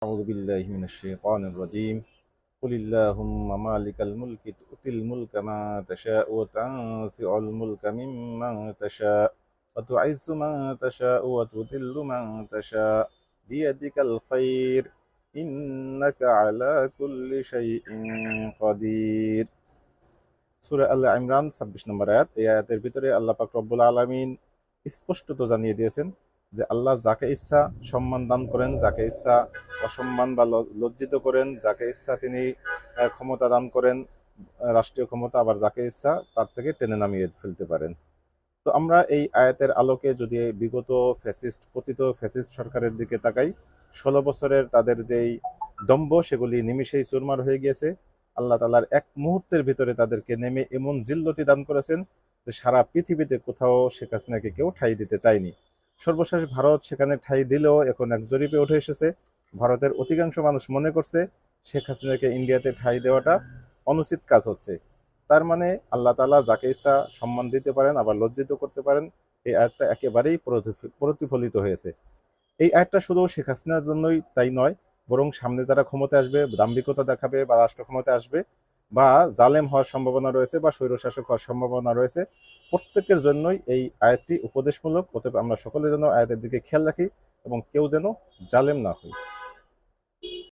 أعوذ بالله من الشيطان الرجيم قل اللهم مالك الملك تؤتي الملك ما تشاء وتنزع الملك ممن تشاء وتعز من تشاء وتذل من تشاء بيدك الخير إنك على كل شيء قدير। সূরা আল ইমরান ২৬ নম্বর আয়াত। এই আয়াতের ভিতরে আল্লাহ পাক রব্বুল আলামিন স্পষ্টত জানিয়ে দিয়েছেন যে আল্লাহ যাকে ইচ্ছা সম্মান দান করেন, যাকে ইচ্ছা অসম্মান বা লজ্জিত করেন, যাকে ইচ্ছা তিনি ক্ষমতা দান করেন, রাষ্ট্রীয় ক্ষমতা, আবার যাকে ইচ্ছা তার থেকে টেনে নামিয়ে ফেলতে পারেন। তো আমরা এই আয়াতের আলোকে যদি বিগত পতিত ফ্যাসিস্ট সরকারের দিকে তাকাই, ১৬ বছরের তাদের যেই দম্ভ সেগুলি নিমিষেই চুরমার হয়ে গিয়েছে। আল্লাহ তাআলার এক মুহূর্তের ভিতরে তাদেরকে নেমে এমন জিল্লতি দান করেছেন যে সারা পৃথিবীতে কোথাও শেখ হাসিনাকে কেউ ঠাঁই দিতে চায়নি। সর্বশেষ ভারত সেখানে ঠাঁই দিলেও এখন এক জরিপে উঠে এসেছে, ভারতের অধিকাংশ মানুষ মনে করছে শেখ হাসিনাকে ইন্ডিয়াতে ঠাঁই দেওয়াটা অনুচিত কাজ হচ্ছে। তার মানে আল্লাহ তাআলা যাকে ইচ্ছা সম্মান দিতে পারেন, আবার লজ্জিত করতে পারেন। এই আয়াতটা একেবারেই প্রতিফলিত হয়েছে। এই আয়াতটা শুধু শেখ হাসিনার জন্যই তাই নয়, বরং সামনে যারা ক্ষমতায় আসবে, দাম্ভিকতা দেখাবে বা রাষ্ট্র ক্ষমতায় আসবে, বা জালেম হওয়ার সম্ভাবনা রয়েছে বা স্বৈরশাসক হওয়ার সম্ভাবনা রয়েছে, প্রত্যেকের জন্যই এই আয়াতটি উপদেশমূলক। অতএব আমরা সকলে যেন আয়াতের দিকে খেয়াল রাখি এবং কেউ যেন জালেম না হই।